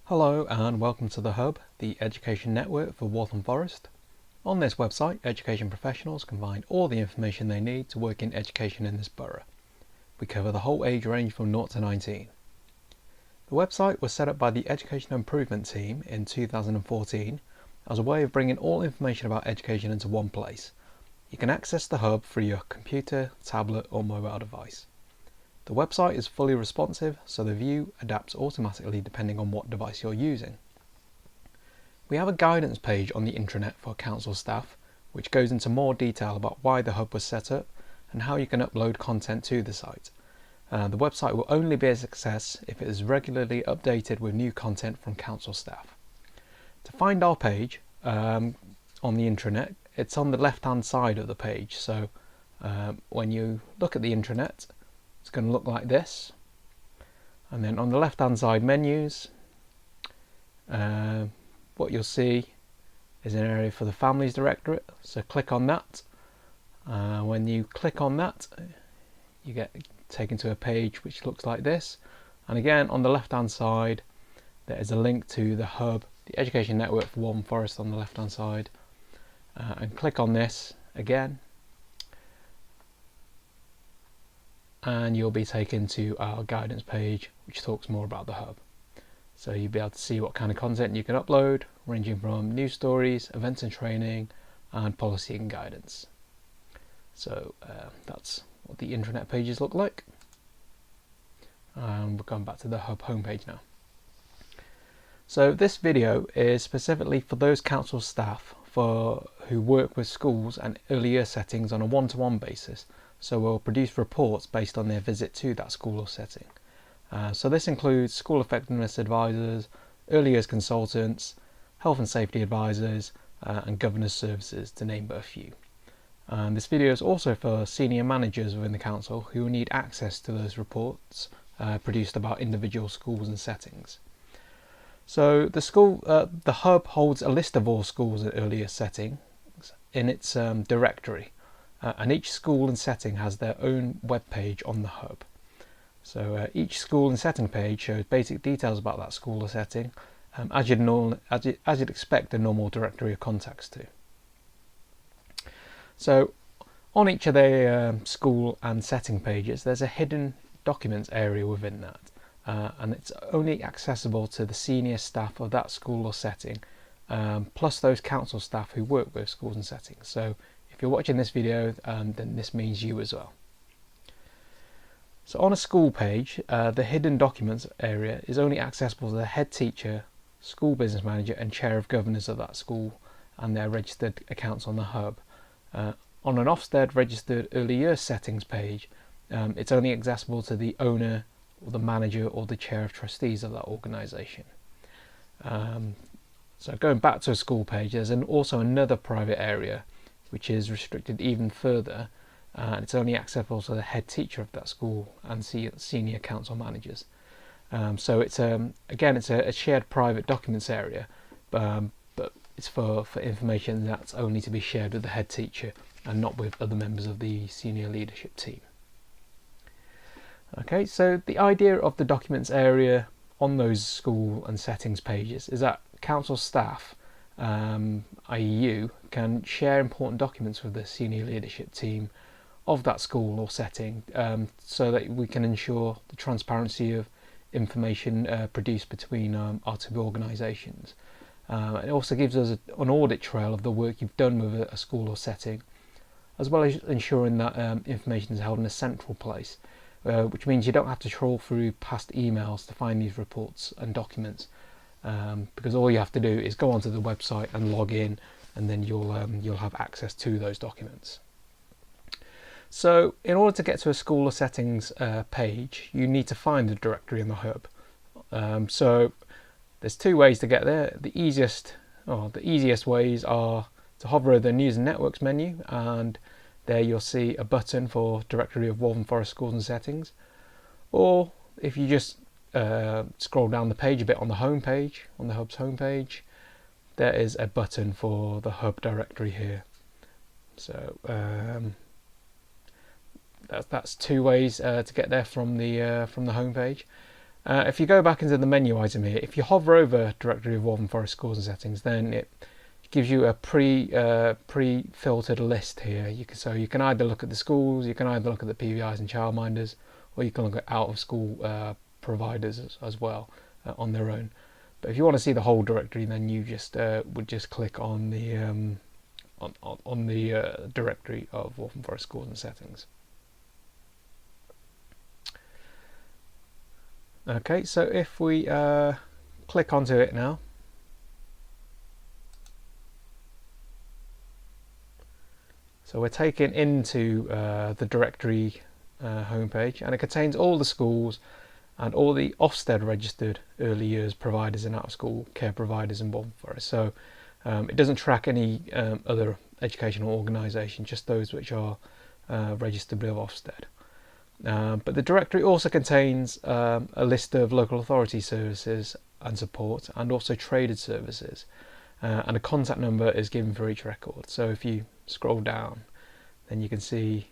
Hello and welcome to the Hub, the education network for Waltham Forest. On this website, education professionals can find all the information they need to work in education in this borough. We cover the whole age range from 0 to 19. The website was set up by the Education Improvement Team in 2014 as a way of bringing all information about education into one place. You can access the Hub through your computer, tablet or mobile device. The website is fully responsive, so the view adapts automatically depending on what device you're using. We have a guidance page on the intranet for council staff, which goes into more detail about why the Hub was set up and how you can upload content to the site. The website will only be a success if it is regularly updated with new content from council staff. To find our page on the intranet, it's on the left hand side of the page, so when you look at the intranet, it's going to look like this, and then on the left hand side menus, what you'll see is an area for the families directorate, so click on that. When you click on that, you get taken to a page which looks like this, and again on the left hand side there is a link to the Hub, the education network for Waltham Forest on the left hand side, and click on this again and you'll be taken to our guidance page which talks more about the Hub. So you'll be able to see what kind of content you can upload, ranging from news stories, events and training, and policy and guidance. So that's what the intranet pages look like. And we're going back to the Hub homepage now. So this video is specifically for those council staff who work with schools and early year settings on a one-to-one basis. So we'll produce reports based on their visit to that school or setting. So this includes school effectiveness advisors, early years consultants, health and safety advisors, and governors services, to name but a few. And this video is also for senior managers within the council who will need access to those reports produced about individual schools and settings. So the Hub holds a list of all schools and early years settings in its directory. And each school and setting has their own web page on the Hub. So each school and setting page shows basic details about that school or setting, as you'd expect a normal directory of contacts to. So on each of the school and setting pages, there's a hidden documents area within that, and it's only accessible to the senior staff of that school or setting, plus those council staff who work with schools and settings. So if you're watching this video, then this means you as well. So on a school page, the hidden documents area is only accessible to the head teacher, school business manager and chair of governors of that school and their registered accounts on the Hub. On an Ofsted registered early years settings page, it's only accessible to the owner or the manager or the chair of trustees of that organisation. So going back to a school page, there's also another private area which is restricted even further, and it's only accessible to the head teacher of that school and senior council managers. So it's again it's a shared private documents area, but it's for information that's only to be shared with the head teacher and not with other members of the senior leadership team. Okay, so the idea of the documents area on those school and settings pages is that council staff, i.e. you, can share important documents with the senior leadership team of that school or setting, so that we can ensure the transparency of information produced between our two organisations. It also gives us an audit trail of the work you've done with a school or setting, as well as ensuring that information is held in a central place, which means you don't have to trawl through past emails to find these reports and documents, because all you have to do is go onto the website and log in, and then you'll have access to those documents. So in order to get to a school or settings page, you need to find the directory in the Hub. So there's two ways to get there. The easiest ways are to hover over the News and Networks menu, and there you'll see a button for Directory of Waltham Forest Schools and Settings. Or if you just scroll down the page a bit on the home page, on the Hub's homepage, there is a button for the Hub directory here. So that's two ways to get there from the home page. If you go back into the menu item here, if you hover over Directory of Waltham Forest Schools and Settings, then it gives you a pre-filtered list here. So you can either look at the schools, you can either look at the PVIs and childminders, or you can look at out-of-school providers as well on their own. But if you want to see the whole directory, then you just would just click on the directory of Waltham Forest Schools and Settings. Okay, so if we click onto it now, so we're taken into the directory homepage, and it contains all the schools and all the Ofsted registered early years providers and out-of-school care providers in Waltham Forest. So it doesn't track any other educational organisation, just those which are registered with Ofsted. But the directory also contains a list of local authority services and support, and also traded services, and a contact number is given for each record. So if you scroll down, then you can see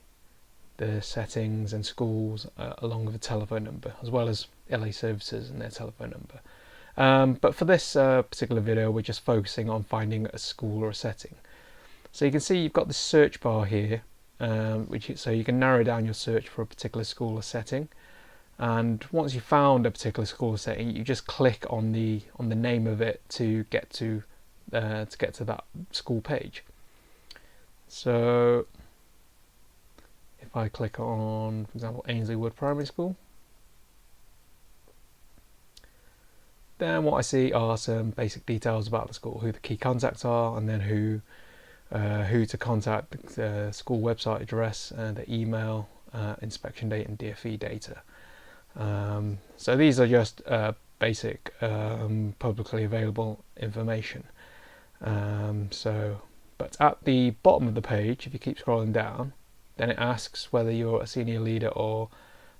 the settings and schools along with a telephone number, as well as LA services and their telephone number. But for this particular video, we're just focusing on finding a school or a setting. So you can see you've got the search bar here, so you can narrow down your search for a particular school or setting. And once you've found a particular school or setting, you just click on the name of it to get to that school page. So if I click on, for example, Ainsley Wood Primary School, then what I see are some basic details about the school, who the key contacts are, and then who to contact, the school website address, and the email, inspection date, and DFE data. So these are just basic publicly available information. But at the bottom of the page, if you keep scrolling down, then it asks whether you're a senior leader or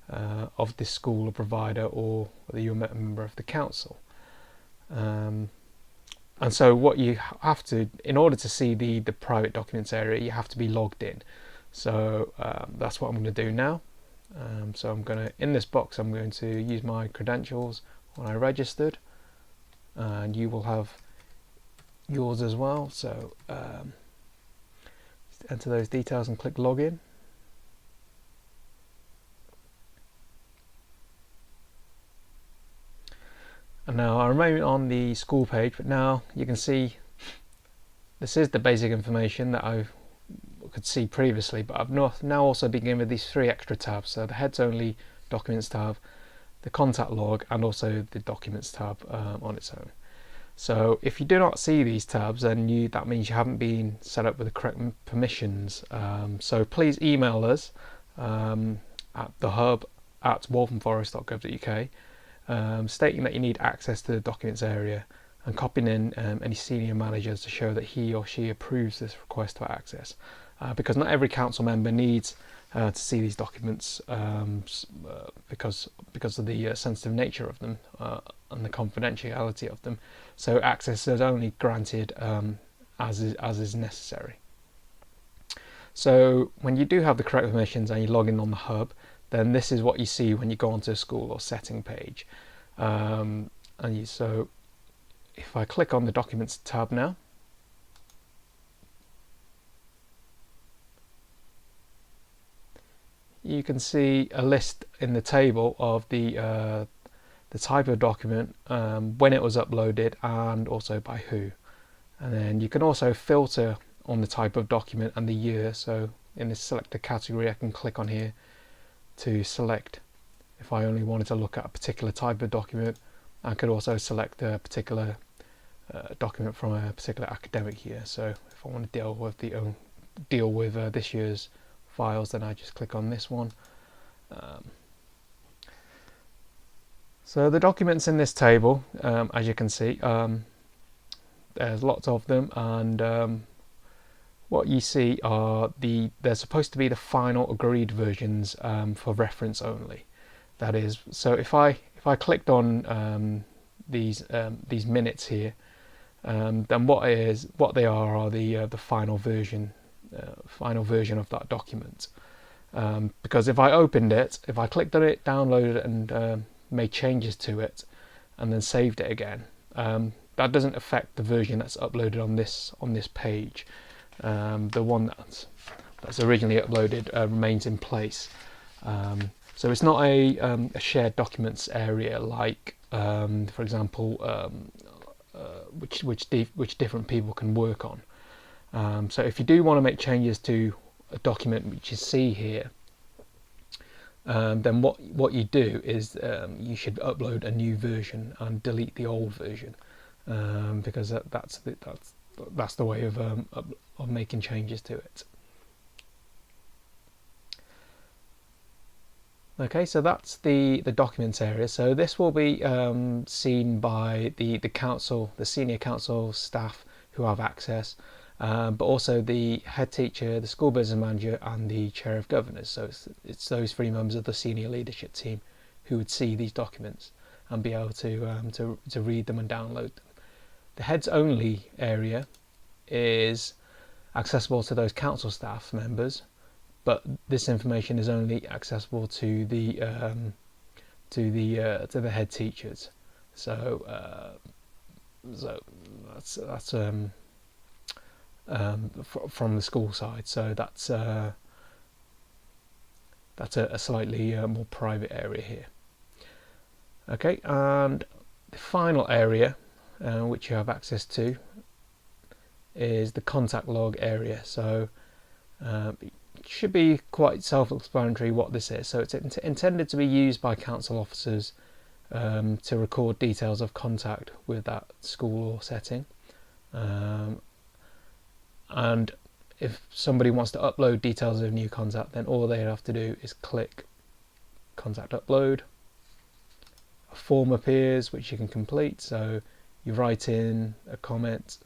of this school or provider, or whether you're a member of the council. And so what you have to, in order to see the private documents area, you have to be logged in. So that's what I'm going to do now. So I'm going to, in this box, I'm going to use my credentials when I registered, and you will have yours as well. So just enter those details and click login. And now I remain on the school page, but now you can see this is the basic information that I could see previously, but I've now also been given these 3 extra tabs. So the heads only documents tab, the contact log, and also the documents tab on its own. So if you do not see these tabs, then that means you haven't been set up with the correct permissions. So please email us at thehub@walthamforest.gov.uk, stating that you need access to the documents area, and copying in any senior managers to show that he or she approves this request for access, because not every council member needs to see these documents because of the sensitive nature of them and the confidentiality of them. So access is only granted as is necessary. So when you do have the correct permissions and you log in on the hub, then this is what you see when you go onto a school or setting page. So if I click on the Documents tab now, you can see a list in the table of the type of document, when it was uploaded, and also by who. And then you can also filter on the type of document and the year. So in this selected category, I can click on here to select if I only wanted to look at a particular type of document. I could also select a particular document from a particular academic year. So if I want to deal with this year's files, then I just click on this one. So the documents in this table, as you can see, there's lots of them, and what you see are they're supposed to be the final agreed versions for reference only. That is, so if I clicked on these minutes here, then what they are the final version of that document. Because if I opened it, if I clicked on it, downloaded it, and made changes to it and then saved it again, that doesn't affect the version that's uploaded on this page. The one that's originally uploaded remains in place. So it's not a shared documents area like, for example, which different people can work on. So if you do want to make changes to a document which you see here, then what you do is you should upload a new version and delete the old version, because that's the way of making changes to it. Okay, so that's the documents area. So this will be seen by the council, the senior council staff who have access, but also the head teacher, the school business manager, and the chair of governors. So it's those three members of the senior leadership team who would see these documents and be able to read them and download them. The heads only area is accessible to those council staff members, but this information is only accessible to the head teachers. So that's from the school side. So that's a slightly more private area here. Okay, and the final area which you have access to is the contact log area. So it should be quite self-explanatory what this is. So it's intended to be used by council officers to record details of contact with that school or setting. And if somebody wants to upload details of new contact, then all they have to do is click contact upload. A form appears which you can complete. So you write in a comment,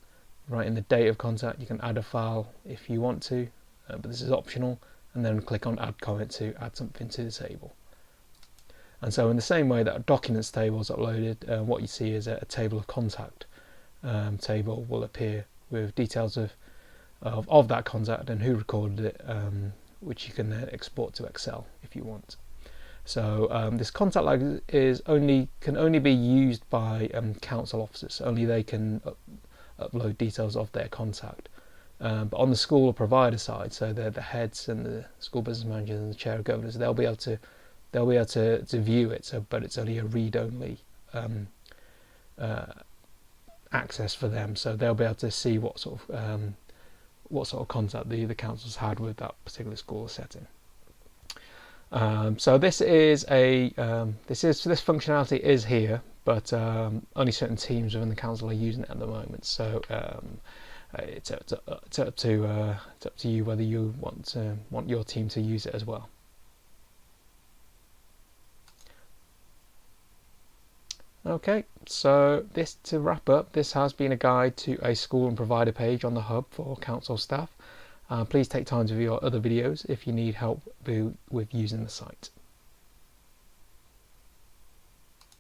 write in the date of contact. You can add a file if you want to, but this is optional, and then click on add comment to add something to the table. And so in the same way that a documents table is uploaded, what you see is a table of contact table will appear with details of that contact and who recorded it, which you can then export to Excel if you want. So this contact log can only be used by council officers. Only they can upload details of their contact. But on the school or provider side, so the heads and the school business managers and the chair of governors, they'll be able to view it. So, but it's only a read-only access for them. So they'll be able to see what sort of contact the council's had with that particular school setting. So this functionality is here, but only certain teams within the council are using it at the moment. So it's up to you whether you want your team to use it as well. Okay, so to wrap up, this has been a guide to a school and provider page on the hub for council staff. Please take time to view our other videos if you need help with using the site.